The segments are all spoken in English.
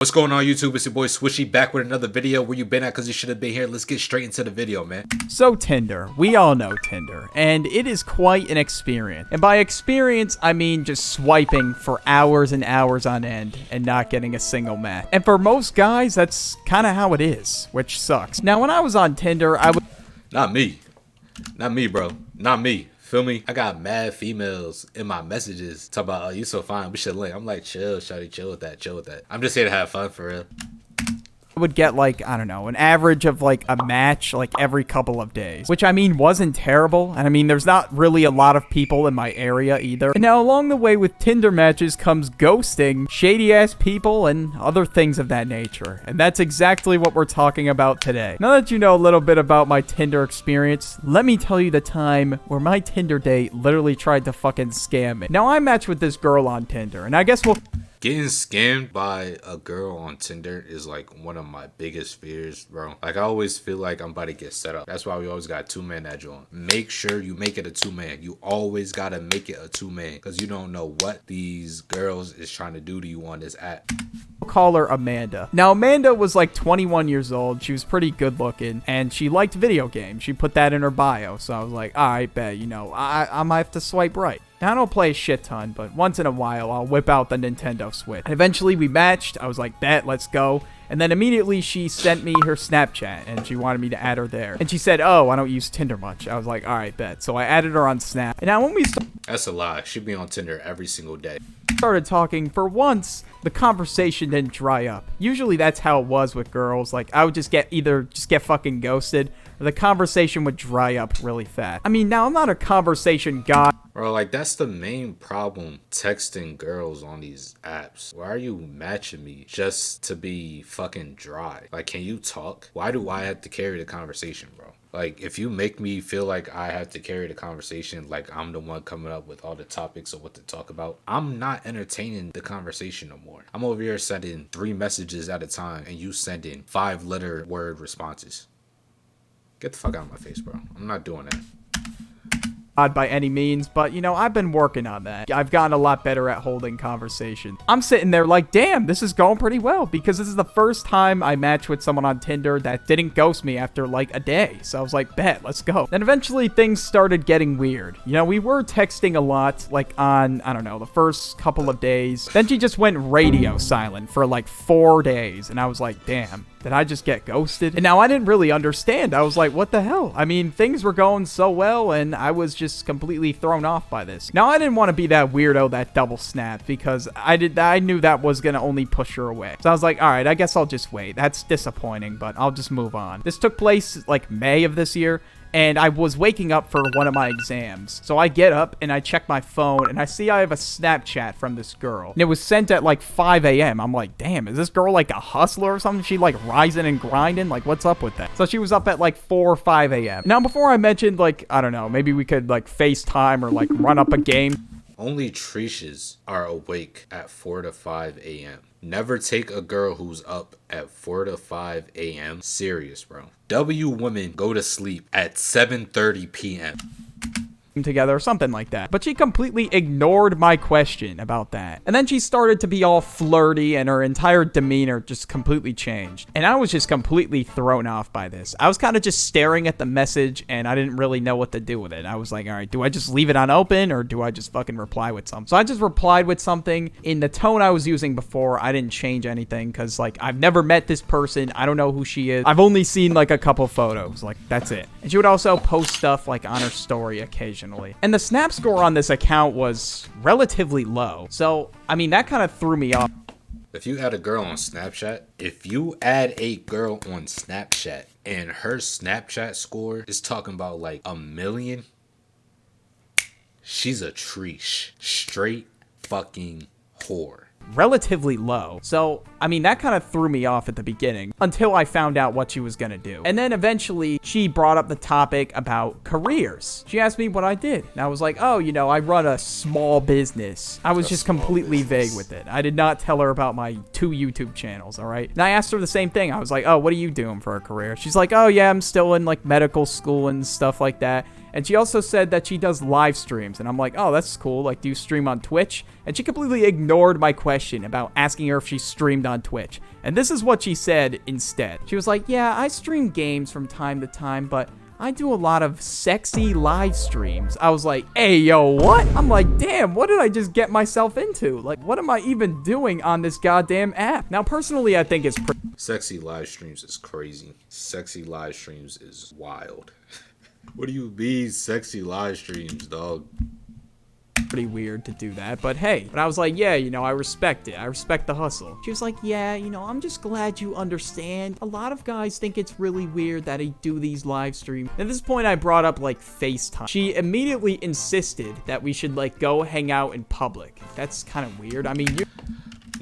What's going on, YouTube? It's your boy Swishy back with another video. Where you been at? Because you should have been here. Let's get straight into the video, man. So Tinder, we all know Tinder, and it is quite an experience. And by experience, I mean just swiping for hours and hours on end and not getting a single match. And for most guys, that's kind of how it is, which sucks. Now, when I was on Tinder, I would... Not me, bro. Not me. Feel me? I got mad females in my messages talking about, oh, you so fine, we should link. I'm like, chill, shawty, chill with that. I'm just here to have fun for real. would get like, I don't know, an average of like a match like every couple of days, which I mean wasn't terrible. And I mean, there's not really a lot of people in my area either. And now along the way with Tinder matches comes ghosting, shady ass people, and other things of that nature. And that's exactly what we're talking about today. Now that you know a little bit about my Tinder experience, let me tell you the time where my Tinder date literally tried to fucking scam me. Now I matched with this girl on Tinder, and I guess we'll... Getting scammed by a girl on Tinder is like one of my biggest fears, bro. Like, I always feel like I'm about to get set up. That's why we always got two-man that joint. Make sure you make it a two-man. You always gotta make it a two-man, because you don't know what these girls is trying to do to you on this app. Call her Amanda. Now, Amanda was like 21 years old. She was pretty good looking, and she liked video games. She put that in her bio, so I was like, all right, bet, you know, I might have to swipe right. Now, I don't play a shit ton, but once in a while, I'll whip out the Nintendo Switch. And eventually, we matched. I was like, bet, let's go. And then immediately, she sent me her Snapchat, and she wanted me to add her there. And she said, oh, I don't use Tinder much. I was like, all right, bet. So I added her on Snap. And now, when we That's a lie. She'd be on Tinder every single day. Started talking, for once, the conversation didn't dry up. Usually, that's how it was with girls. Like, I would just get fucking ghosted, or the conversation would dry up really fast. I mean, now, I'm not a conversation guy. Bro, like, that's the main problem texting girls on these apps. Why are you matching me just to be fucking dry? Like, can you talk? Why do I have to carry the conversation, bro? Like, if you make me feel like I have to carry the conversation, like I'm the one coming up with all the topics of what to talk about, I'm not entertaining the conversation no more. I'm over here sending 3 messages at a time, and you sending 5-letter word responses. Get the fuck out of my face, bro. I'm not doing that. By any means, but you know, I've been working on that. I've gotten a lot better at holding conversation. I'm sitting there like, damn, this is going pretty well, because this is the first time I matched with someone on Tinder that didn't ghost me after like a day. So I was like, bet, let's go. Then eventually things started getting weird. You know, we were texting a lot, like on, I don't know, the first couple of days. Then she just went radio silent for like 4 days, and I was like, damn, did I just get ghosted? And now I didn't really understand. I was like, what the hell? I mean, things were going so well, and I was just completely thrown off by this. Now, I didn't want to be that weirdo that double snapped, because I knew that was going to only push her away. So I was like, all right, I guess I'll just wait. That's disappointing, but I'll just move on. This took place like May of this year, and I was waking up for one of my exams. So I get up and I check my phone, and I see I have a Snapchat from this girl. And it was sent at like 5 a.m. I'm like, damn, is this girl like a hustler or something? She like rising and grinding? Like, what's up with that? So she was up at like 4 or 5 a.m. Now, before I mentioned, like, I don't know, maybe we could like FaceTime or like run up a game. Only Trishas are awake at 4 to 5 a.m. Never take a girl who's up at 4 to 5 a.m. serious, bro. W women go to sleep at 7:30 p.m. together or something like that, but she completely ignored my question about that. And then she started to be all flirty, and her entire demeanor just completely changed, and I was just completely thrown off by this. I was kind of just staring at the message, and I didn't really know what to do with it. I was like, all right, do I just leave it unopened, or do I just fucking reply with something? So I just replied with something in the tone I was using before. I didn't change anything, because like, I've never met this person. I don't know who she is. I've only seen like a couple photos. Like, that's it. And she would also post stuff like on her story occasionally. And the snap score on this account was relatively low. So, I mean, that kind of threw me off. If you add a girl on Snapchat, and her Snapchat score is talking about like 1 million, she's a treesh. Straight fucking whore. Relatively low. So, I mean, that kind of threw me off at the beginning until I found out what she was gonna do. And then eventually she brought up the topic about careers. She asked me what I did, and I was like, oh, you know, I run a small business. I was just completely vague with it. I did not tell her about my 2 YouTube channels, all right? And I asked her the same thing. I was like, oh, what are you doing for a career? She's like, oh yeah, I'm still in like medical school and stuff like that. And she also said that she does live streams. And I'm like, oh, that's cool. Like, do you stream on Twitch? And she completely ignored my question about asking her if she streamed on Twitch. And this is what she said instead. She was like, yeah, I stream games from time to time, but I do a lot of sexy live streams. I was like, hey, yo, what? I'm like, damn, what did I just get myself into? Like, what am I even doing on this goddamn app? Now, personally, I think it's Sexy live streams is crazy. Sexy live streams is wild. What do you mean sexy live streams, dog? pretty weird to do that, but hey. But I was like, yeah, you know, I respect it. I respect the hustle. She was like, yeah, you know, I'm just glad you understand. A lot of guys think it's really weird that I do these live streams. At this point, I brought up, like, FaceTime. She immediately insisted that we should, like, go hang out in public. That's kind of weird. I mean,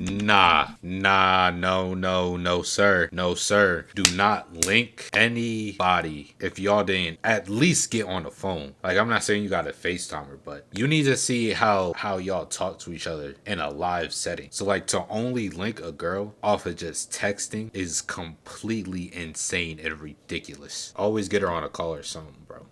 Nah, no, sir. No, sir. Do not link anybody if y'all didn't at least get on the phone. Like, I'm not saying you got a FaceTimer, but you need to see how y'all talk to each other in a live setting. So, like, to only link a girl off of just texting is completely insane and ridiculous. Always get her on a call or something, bro.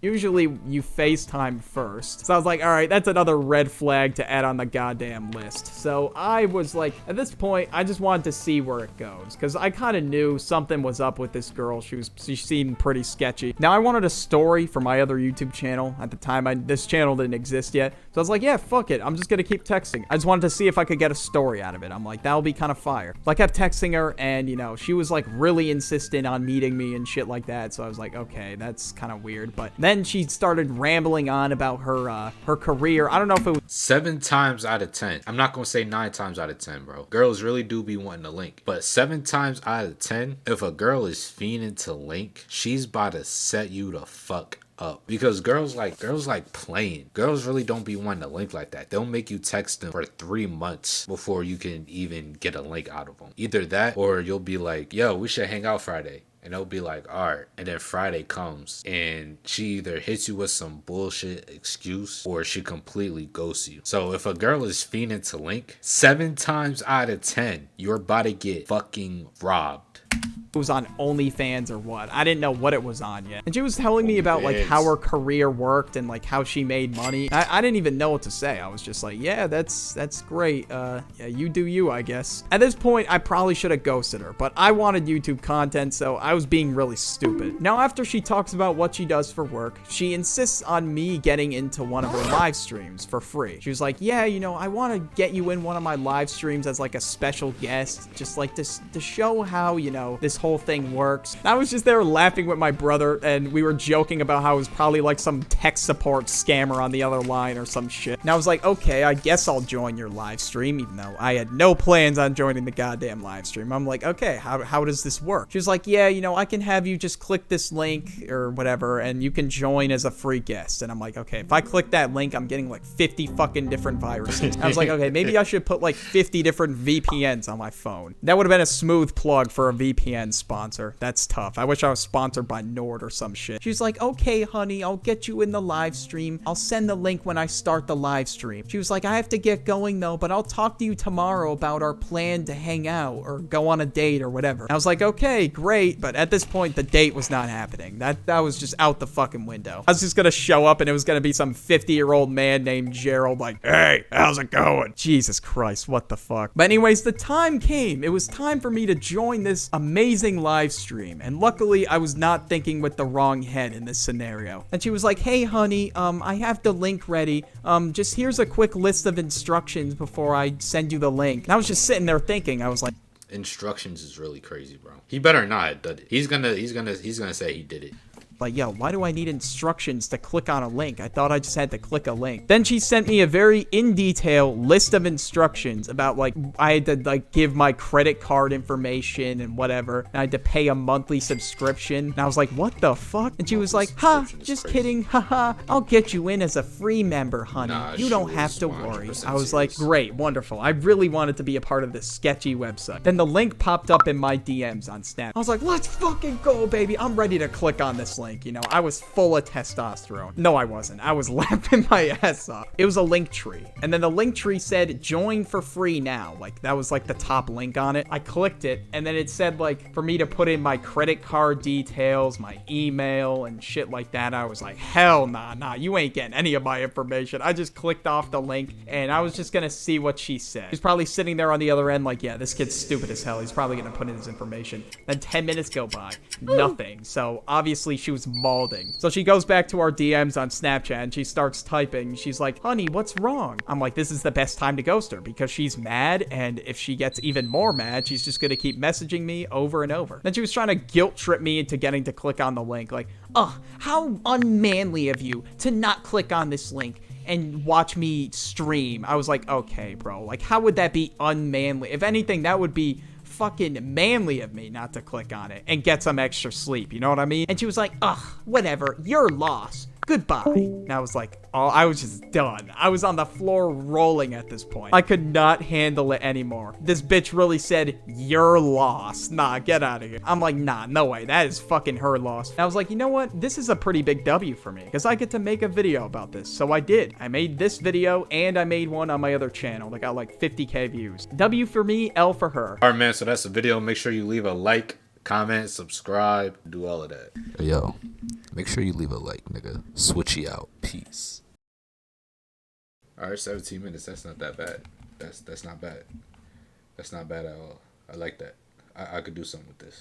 Usually you FaceTime first. So I was like, all right, that's another red flag to add on the goddamn list. So I was like, at this point, I just wanted to see where it goes. Because I kind of knew something was up with this girl. She seemed pretty sketchy. Now I wanted a story for my other YouTube channel. At the time, this channel didn't exist yet. So I was like, yeah, fuck it. I'm just going to keep texting. I just wanted to see if I could get a story out of it. I'm like, that'll be kind of fire. So I kept texting her and, you know, she was like really insistent on meeting me and shit like that. So I was like, okay, that's kind of weird. But then she started rambling on about her career. I don't know if it was 7 times out of 10. I'm not gonna say 9 times out of 10, bro. Girls really do be wanting to link, but 7 times out of 10, if a girl is fiending to link, she's about to set you the fuck up. Because girls like playing. Girls really don't be wanting to link like that. They'll make you text them for 3 months before you can even get a link out of them. Either that, or you'll be like, yo, we should hang out Friday. And they'll be like, all right. And then Friday comes and she either hits you with some bullshit excuse or she completely ghosts you. So if a girl is fiending to link, 7 times out of 10, you're about to get fucking robbed. was on OnlyFans or what. I didn't know what it was on yet. And she was telling me about like how her career worked and like how she made money. I didn't even know what to say. I was just like, yeah, that's great. Yeah, you do you, I guess. At this point, I probably should have ghosted her, but I wanted YouTube content, so I was being really stupid. Now, after she talks about what she does for work, she insists on me getting into one of her live streams for free. She was like, yeah, you know, I want to get you in one of my live streams as like a special guest, just like to show how, you know, this whole thing works. I was just there laughing with my brother, and we were joking about how it was probably like some tech support scammer on the other line or some shit. And I was like, okay, I guess I'll join your live stream, even though I had no plans on joining the goddamn live stream. I'm like, okay, how does this work? She was like, yeah, you know, I can have you just click this link or whatever, and you can join as a free guest. And I'm like, okay, if I click that link, I'm getting like 50 fucking different viruses. I was like, okay, maybe I should put like 50 different VPNs on my phone. That would have been a smooth plug for a VPN sponsor. That's tough. I wish I was sponsored by Nord or some shit. She's like, okay, honey, I'll get you in the live stream. I'll send the link when I start the live stream. She was like, I have to get going though, but I'll talk to you tomorrow about our plan to hang out or go on a date or whatever. I was like, okay, great. But at this point, the date was not happening. That was just out the fucking window. I was just gonna show up and it was gonna be some 50-year-old man named Gerald like, hey, how's it going? Jesus Christ, what the fuck? But anyways, the time came. It was time for me to join this amazing live stream. And luckily, I was not thinking with the wrong head in this scenario. And she was like, hey, honey, I have the link ready. Just here's a quick list of instructions before I send you the link. And I was just sitting there thinking, I was like, instructions is really crazy, bro. He better not have done it. He's gonna say he did it. Like, yo, why do I need instructions to click on a link? I thought I just had to click a link. Then she sent me a very in detail list of instructions about like I had to like give my credit card information and whatever. And I had to pay a monthly subscription. And I was like, what the fuck? And she was like, ha, just kidding. Haha, I'll get you in as a free member, honey. Nah, you don't have to worry. I was like, great, wonderful. I really wanted to be a part of this sketchy website. Then the link popped up in my DMs on Snap. I was like, let's fucking go, baby. I'm ready to click on this link. link. You know, I was full of testosterone. No, I wasn't. I was laughing my ass off. It was a link tree. And then the link tree said, join for free now. Like, that was like the top link on it. I clicked it, and then it said, like, for me to put in my credit card details, my email, and shit like that. I was like, hell nah, you ain't getting any of my information. I just clicked off the link, and I was just gonna see what she said. She's probably sitting there on the other end like, yeah, this kid's stupid as hell. He's probably gonna put in his information. Then 10 minutes go by. Nothing. So obviously she was malding. So she goes back to our DMs on Snapchat and she starts typing. She's like, honey, what's wrong? I'm like, this is the best time to ghost her because she's mad, and if she gets even more mad, she's just gonna keep messaging me over and over. Then she was trying to guilt trip me into getting to click on the link. Like, ugh, how unmanly of you to not click on this link and watch me stream. I was like, okay, bro, like, how would that be unmanly? If anything, that would be fucking manly of me not to click on it and get some extra sleep, you know what I mean? And she was like, ugh, whatever, your loss, goodbye. And I was like, oh, I was just done. I was on the floor rolling at this point. I could not handle it anymore. This bitch really said, you're lost. Nah, get out of here. I'm like, nah, no way. That is fucking her loss. And I was like, you know what? This is a pretty big W for me because I get to make a video about this. So I did. I made this video and I made one on my other channel that got like 50K views. W for me, L for her. All right, man. So that's the video. Make sure you leave a like, comment, subscribe, do all of that. Yo, make sure you leave a like, nigga. Switchy out. Peace. All right, 17 minutes. That's not that bad. That's not bad. That's not bad at all. I like that. I could do something with this.